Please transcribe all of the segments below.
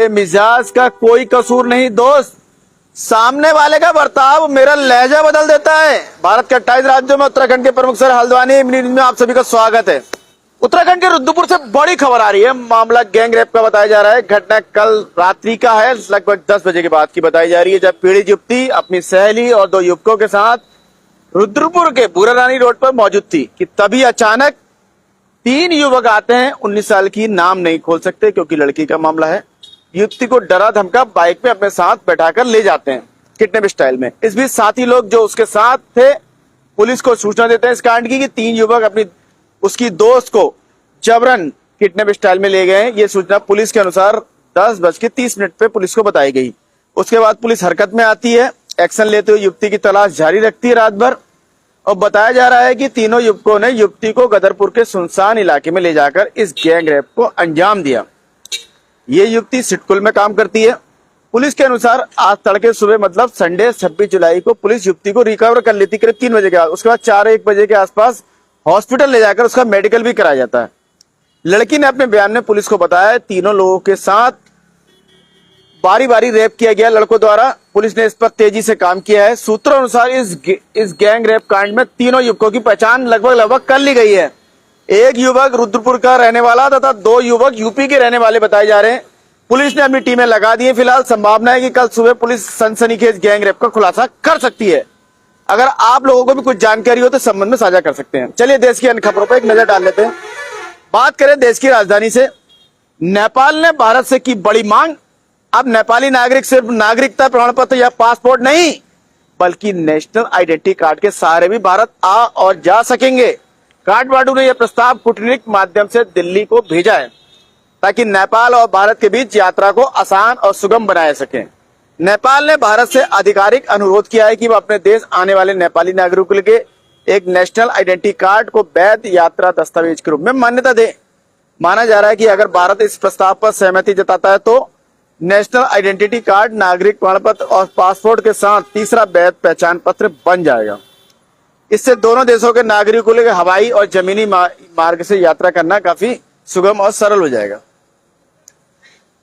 मेरे मिजाज का कोई कसूर नहीं दोस्त, सामने वाले का बर्ताव मेरा लहजा बदल देता है। भारत के 28 राज्यों में उत्तराखंड के प्रमुख शहर हल्द्वानी में आप सभी का स्वागत है। उत्तराखंड के रुद्रपुर से बड़ी खबर आ रही है। मामला गैंग रेप का बताया जा रहा है। घटना कल रात्रि का है, लगभग 10 बजे के बाद की बताई जा रही है, जब पीड़ित युवती अपनी सहेली और 2 युवकों के साथ रुद्रपुर के बुरा रानी रोड पर मौजूद थी कि तभी अचानक 3 युवक आते हैं। 19 साल की, नाम नहीं खोल सकते क्योंकि लड़की का मामला है। युवती को डरा धमका बाइक पे अपने साथ बैठाकर ले जाते हैं किडनैप स्टाइल में। इस बीच साथी लोग जो उसके साथ थे पुलिस को सूचना देते हैं इस कांड की कि 3 युवक अपनी उसकी दोस्त को जबरन किडनैप स्टाइल में ले गए। ये सूचना पुलिस के अनुसार 10:30 पे पुलिस को बताई गई। उसके बाद पुलिस हरकत में आती है। एक्शन लेते हुए युवती की तलाश जारी रखती है रात भर। और बताया जा रहा है कि तीनों युवकों ने युवती को गदरपुर के सुनसान इलाके में ले जाकर इस गैंग रेप को अंजाम दिया। ये युवती सिटकुल में काम करती है। पुलिस के अनुसार आज तड़के सुबह मतलब संडे 26 जुलाई को पुलिस युवती को रिकवर कर लेती करीब 3 बजे के बाद। उसके बाद 4-1 बजे के आसपास हॉस्पिटल ले जाकर उसका मेडिकल भी कराया जाता है। लड़की ने अपने बयान में पुलिस को बताया तीनों लोगों के साथ बारी बारी रेप किया गया लड़कों द्वारा। पुलिस ने इस पर तेजी से काम किया है। सूत्रों अनुसार इस गैंग रेप कांड में तीनों युवकों की पहचान लगभग कर ली गई है। एक युवक रुद्रपुर का रहने वाला तथा 2 युवक यूपी के रहने वाले बताए जा रहे हैं। पुलिस ने अपनी टीमें लगा दी है। फिलहाल संभावना है कि कल सुबह पुलिस सनसनीखेज गैंग रेप का खुलासा कर सकती है। अगर आप लोगों को भी कुछ जानकारी हो तो संबंध में साझा कर सकते हैं। चलिए देश की अन्य खबरों पर एक नजर डाल लेते हैं। बात करें देश की राजधानी से। नेपाल ने भारत से की बड़ी मांग। अब नेपाली नागरिक सिर्फ नागरिकता प्रमाण पत्र या पासपोर्ट नहीं बल्कि नेशनल आइडेंटिटी कार्ड के सहारे भी भारत आ और जा सकेंगे। काठमांडू ने यह प्रस्ताव कूटनीतिक माध्यम से दिल्ली को भेजा है ताकि नेपाल और भारत के बीच यात्रा को आसान और सुगम बनाया सके। नेपाल ने भारत से आधिकारिक अनुरोध किया है कि वह अपने देश आने वाले नेपाली नागरिकों के एक नेशनल आइडेंटिटी कार्ड को वैध यात्रा दस्तावेज के रूप में मान्यता दे। माना जा रहा है कि अगर भारत इस प्रस्ताव पर सहमति जताता है तो नेशनल आइडेंटिटी कार्ड नागरिक प्रमाण पत्र और पासपोर्ट के साथ तीसरा वैध पहचान पत्र बन जाएगा। इससे दोनों देशों के नागरिकों के लिए हवाई और जमीनी मार्ग से यात्रा करना काफी सुगम और सरल हो जाएगा।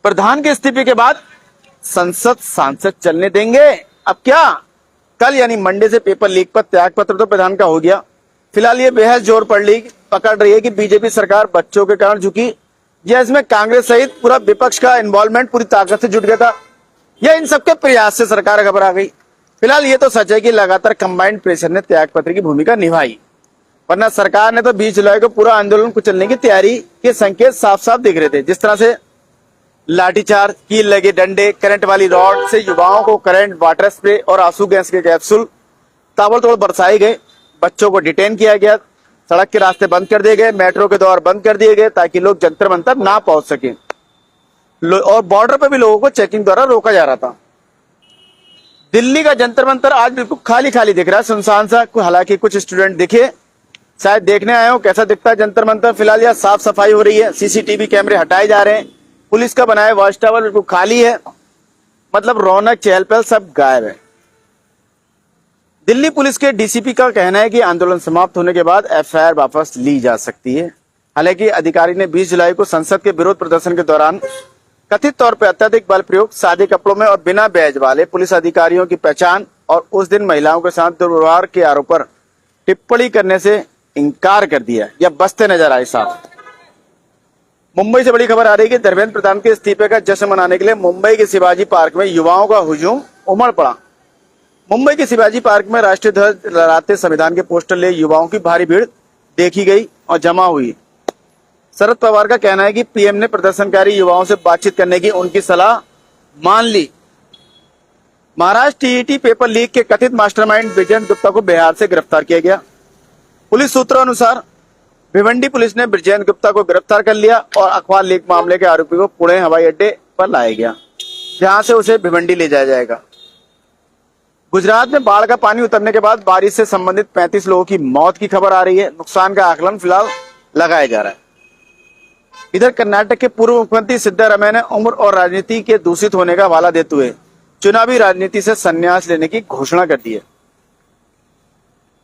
प्रधान के इस्तीफे के बाद संसद सांसद चलने देंगे। अब क्या? कल यानी मंडे से पेपर लीक पर त्याग पत्र तो प्रधान का हो गया। फिलहाल ये बहस जोर पकड़ रही है कि बीजेपी सरकार बच्चों के कारण झुकी या इसमें कांग्रेस सहित पूरा विपक्ष का इन्वॉल्वमेंट पूरी ताकत से जुट गया था या इन सबके प्रयास से सरकार घबरा गई। फिलहाल ये तो सच है कि लगातार कंबाइंड प्रेशर ने त्याग पत्र की भूमिका निभाई, वरना सरकार ने तो 20 जुलाई को पूरा आंदोलन कुचलने की तैयारी के संकेत साफ साफ दिख रहे थे। जिस तरह से लाठीचार्ज, कील लगे डंडे, करंट वाली रॉड से युवाओं को करंट, वाटर स्प्रे और आंसू गैस के कैप्सूल ताबड़तोड़ बरसाए गए। बच्चों को डिटेन किया गया, सड़क के रास्ते बंद कर दिए गए, मेट्रो के द्वार बंद कर दिए गए ताकि लोग जंतर मंतर ना पहुंच सके और बॉर्डर पर भी लोगों को चेकिंग द्वारा रोका जा रहा था। दिल्ली का जंतर मंतर आज बिल्कुल खाली खाली दिख रहा है, सुनसान सा। हालांकि कुछ स्टूडेंट दिखे, शायद देखने आए हो कैसा दिखता है जंतर मंतर। फिलहाल यह साफ सफाई हो रही है, सीसीटीवी कैमरे हटाए जा रहे हैं, पुलिस का बनाया वॉच टावर बिल्कुल खाली है। मतलब रौनक चहल पहल सब गायब है। दिल्ली पुलिस के डीसीपी का कहना है कि आंदोलन समाप्त होने के बाद एफआईआर वापस ली जा सकती है। हालांकि अधिकारी ने 20 जुलाई को संसद के विरोध प्रदर्शन के दौरान कथित तौर पर अत्यधिक बल प्रयोग, सादे कपड़ों में और बिना बैज वाले पुलिस अधिकारियों की पहचान और उस दिन महिलाओं के साथ दुर्व्यवहार के आरोप पर टिप्पणी करने से इनकार कर दिया या बसते नजर आए साफ। मुंबई से बड़ी खबर आ रही है कि धर्मेंद्र प्रधान के इस्तीफे का जश्न मनाने के लिए मुंबई के शिवाजी पार्क में युवाओं का हुजूम उमड़ पड़ा। मुंबई के शिवाजी पार्क में राष्ट्रीय ध्वज लहराते संविधान के पोस्टर ले युवाओं की भारी भीड़ देखी गई और जमा हुई। शरद पवार का कहना है कि पीएम ने प्रदर्शनकारी युवाओं से बातचीत करने की उनकी सलाह मान ली। महाराष्ट्र टीईटी पेपर लीक के कथित मास्टरमाइंड ब्रिजेश गुप्ता को बिहार से गिरफ्तार किया गया। पुलिस सूत्रों अनुसार भिवंडी पुलिस ने ब्रिजेश गुप्ता को गिरफ्तार कर लिया और अखबार लीक मामले के आरोपी को पुणे हवाई अड्डे पर लाया गया, जहां से उसे भिवंडी ले जाया जाएगा। गुजरात में बाढ़ का पानी उतरने के बाद बारिश से संबंधित 35 लोगों की मौत की खबर आ रही है। नुकसान का आकलन फिलहाल लगाया जा रहा है। इधर कर्नाटक के पूर्व मुख्यमंत्री सिद्धारमैया ने उम्र और राजनीति के दूषित होने का हवाला देते हुए चुनावी राजनीति से संन्यास लेने की घोषणा कर दी है।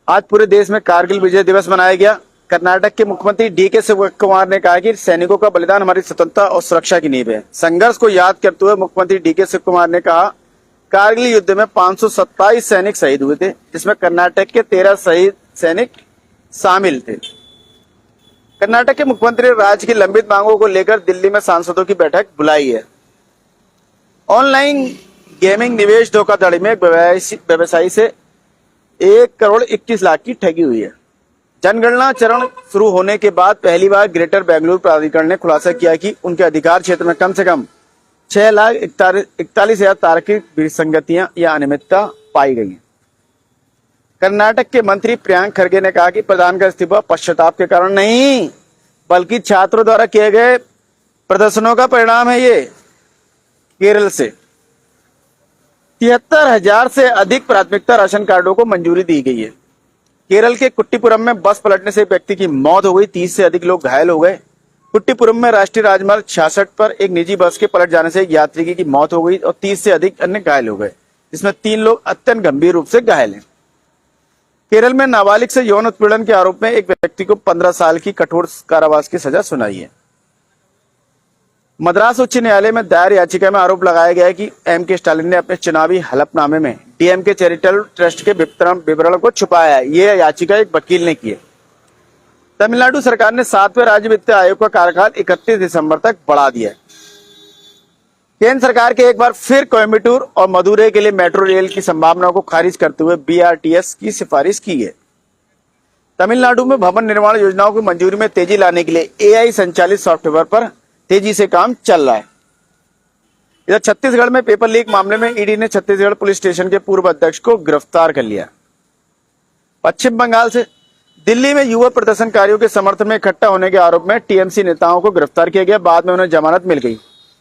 आज पूरे देश में कारगिल विजय दिवस मनाया गया। कर्नाटक के मुख्यमंत्री डीके शिव कुमार ने कहा कि सैनिकों का बलिदान हमारी स्वतंत्रता और सुरक्षा की नींव है। संघर्ष को याद करते हुए मुख्यमंत्री डीके शिव कुमार ने कहा, कारगिल युद्ध में 527 सैनिक शहीद हुए थे, जिसमें कर्नाटक के 13 शहीद सैनिक शामिल थे। कर्नाटक के मुख्यमंत्री ने राज्य की लंबित मांगों को लेकर दिल्ली में सांसदों की बैठक बुलाई है। ऑनलाइन गेमिंग निवेश धोखाधड़ी में व्यवसायी से 1,21,00,000 की ठगी हुई है। जनगणना चरण शुरू होने के बाद पहली बार ग्रेटर बेंगलुरु प्राधिकरण ने खुलासा किया कि उनके अधिकार क्षेत्र में कम से कम 6,41,000 तार्किक विसंगतियां या अनियमितता पाई गई हैं। कर्नाटक के मंत्री प्रियांक खरगे ने कहा कि प्रधान का इस्तीफा पश्चाताप के कारण नहीं, बल्कि छात्रों द्वारा किए गए प्रदर्शनों का परिणाम है। ये केरल से 73,000 से अधिक प्राथमिकता राशन कार्डों को मंजूरी दी गई है। केरल के कुट्टीपुरम में बस पलटने से एक व्यक्ति की मौत हो गई, 30 से अधिक लोग घायल हो गए। कुट्टीपुरम में राष्ट्रीय राजमार्ग 66 पर एक निजी बस के पलट जाने से एक यात्री की मौत हो गई और 30 से अधिक अन्य घायल हो गए, जिसमें 3 लोग अत्यंत गंभीर रूप से घायल हैं। केरल में नाबालिग से यौन उत्पीड़न के आरोप में एक व्यक्ति को 15 साल की कठोर कारावास की सजा सुनाई है। मद्रास उच्च न्यायालय में दायर याचिका में आरोप लगाया गया है कि एम.के. स्टालिन ने अपने चुनावी हलफनामे में डीएमके चैरिटेबल ट्रस्ट के विवरण को छुपाया है। यह याचिका एक वकील ने की है। तमिलनाडु सरकार ने 7वें राज्य वित्त आयोग का कार्यकाल 31 दिसंबर तक बढ़ा दिया है। केंद्र सरकार के एक बार फिर कोयम्बटूर और मदुरै के लिए मेट्रो रेल की संभावनाओं को खारिज करते हुए बीआरटीएस की सिफारिश की है। तमिलनाडु में भवन निर्माण योजनाओं की मंजूरी में तेजी लाने के लिए एआई संचालित सॉफ्टवेयर पर तेजी से काम चल रहा है। इधर छत्तीसगढ़ में पेपर लीक मामले में ईडी ने छत्तीसगढ़ पुलिस स्टेशन के पूर्व अध्यक्ष को गिरफ्तार कर लिया। पश्चिम बंगाल से दिल्ली में युवा प्रदर्शनकारियों के समर्थन में इकट्ठा होने के आरोप में टीएमसी नेताओं को गिरफ्तार किया गया। बाद में उन्हें जमानत मिल गई।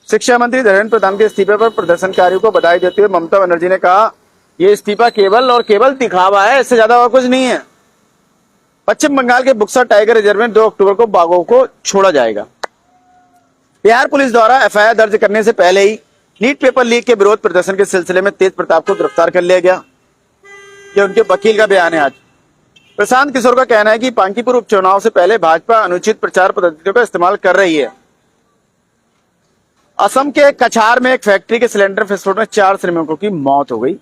शिक्षा मंत्री धर्मेंद्र प्रधान के इस्तीफे पर प्रदर्शनकारियों को बधाई देते हुए ममता बनर्जी ने कहा, यह इस्तीफा केवल और केवल दिखावा है, इससे ज्यादा और कुछ नहीं है। पश्चिम बंगाल के बुक्सा टाइगर रिजर्व में 2 अक्टूबर को बाघों को छोड़ा जाएगा। बिहार पुलिस द्वारा एफआईआर दर्ज करने से पहले ही नीट पेपर लीक के विरोध प्रदर्शन के सिलसिले में तेज प्रताप को गिरफ्तार कर लिया गया। ये उनके वकील का बयान है। आज प्रशांत किशोर का कहना है कि बांकीपुर उपचुनाव से पहले भाजपा अनुचित प्रचार पद्धतियों का इस्तेमाल कर रही है। असम के कछार में एक फैक्ट्री के सिलेंडर विस्फोट में 4 श्रमिकों की मौत हो गई।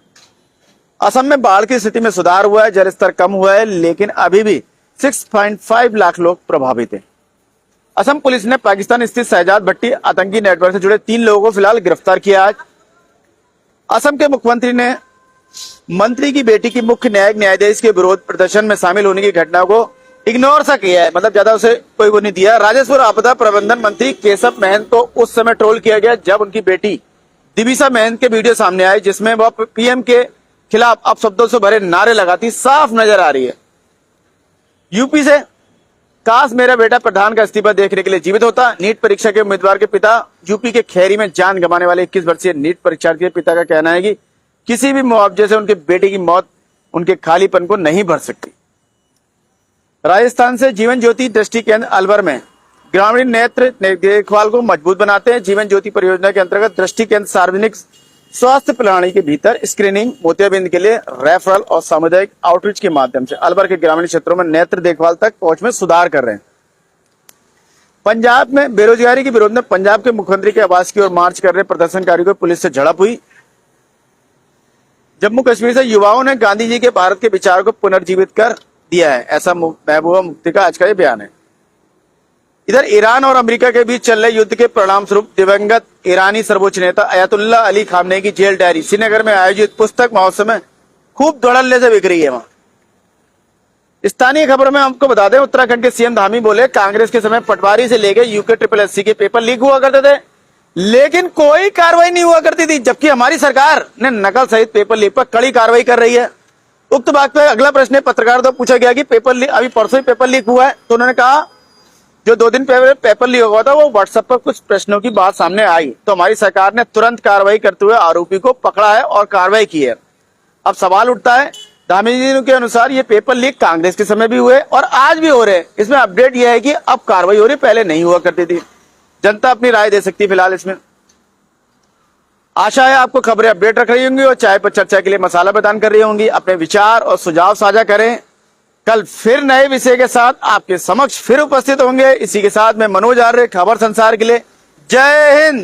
असम में बाढ़ की स्थिति में सुधार हुआ है, जल स्तर कम हुआ है, लेकिन अभी भी 6.5 लाख लोग प्रभावित हैं। असम पुलिस ने पाकिस्तान स्थित शहजाद भट्टी आतंकी नेटवर्क से जुड़े 3 लोगों को फिलहाल गिरफ्तार किया। आज असम के मुख्यमंत्री ने मंत्री की बेटी की मुख्य न्यायिक न्यायाधीश के विरोध प्रदर्शन में शामिल होने की घटना को इग्नोर सा किया है, मतलब ज्यादा उसे कोई वो नहीं दिया। राजस्व और आपदा प्रबंधन मंत्री केशव महंत को उस समय ट्रोल किया गया जब उनकी बेटी दिविसा महंत के वीडियो सामने आए, जिसमें वह पीएम के खिलाफ अपशब्दों से भरे नारे लगाती साफ नजर आ रही है। यूपी से काश मेरा बेटा प्रधान का इस्तीफा देखने के लिए जीवित होता। नीट परीक्षा के उम्मीदवार के पिता यूपी के खैरी में जान गंवाने वाले 21 वर्षीय नीट परीक्षार्थी के पिता का कहना है कि किसी भी मुआवजे से उनके बेटे की मौत उनके खालीपन को नहीं भर सकती। राजस्थान से जीवन ज्योति दृष्टि केंद्र अलवर में ग्रामीण नेत्र देखभाल को मजबूत बनाते हैं। जीवन ज्योति परियोजना के अंतर्गत दृष्टि केंद्र सार्वजनिक स्वास्थ्य प्रणाली के भीतर स्क्रीनिंग, मोतियाबिंद के लिए रेफरल और सामुदायिक आउटरीच के माध्यम से अलवर के ग्रामीण क्षेत्रों में नेत्र देखभाल तक पहुंच में सुधार कर रहे हैं। पंजाब में बेरोजगारी के विरोध में पंजाब के मुख्यमंत्री के आवास की ओर मार्च कर रहे प्रदर्शनकारियों को पुलिस से झड़प हुई। जम्मू कश्मीर से युवाओं ने गांधी जी के भारत के विचार को पुनर्जीवित कर दिया है, ऐसा महबूबा मुफ्ती का आज का ये बयान है। इधर ईरान और अमेरिका के बीच चल रहे युद्ध के परिणाम स्वरूप दिवंगत ईरानी सर्वोच्च नेता अयतुल्ला अली खामनेई की जेल डायरी श्रीनगर में आयोजित पुस्तक महोत्सव में खूब धड़ल्ले से बिक रही है। वहां स्थानीय खबरों में आपको बता दें, उत्तराखंड के सीएम धामी बोले, कांग्रेस के समय पटवारी से लेकर यूके SSSC के पेपर लीक हुआ करते थे, लेकिन कोई कार्रवाई नहीं हुआ करती थी, जबकि हमारी सरकार ने नकल सहित पेपर लीक पर कड़ी कार्रवाई कर रही है। उक्त बात पर अगला प्रश्न पत्रकार द्वारा पूछा गया कि पेपर लीक अभी परसों ही पेपर लीक हुआ है, तो उन्होंने कहा जो 2 दिन पहले पेपर लीक हुआ था वो व्हाट्सएप पर कुछ प्रश्नों की बात सामने आई, तो हमारी सरकार ने तुरंत कार्रवाई करते हुए आरोपी को पकड़ा है और कार्रवाई की है। अब सवाल उठता है, धामी जी के अनुसार ये पेपर लीक कांग्रेस के समय भी हुए और आज भी हो रहे हैं। इसमें अपडेट यह है कि अब कार्रवाई हो रही, पहले नहीं हुआ करती थी। जनता अपनी राय दे सकती है फिलहाल इसमें। आशा है आपको खबरें अपडेट रख रही होंगी और चाय पर चर्चा के लिए मसाला प्रदान कर रही होंगी। अपने विचार और सुझाव साझा करें। कल फिर नए विषय के साथ आपके समक्ष फिर उपस्थित होंगे। इसी के साथ मैं मनोज आर्य, खबर संसार के लिए जय हिंद।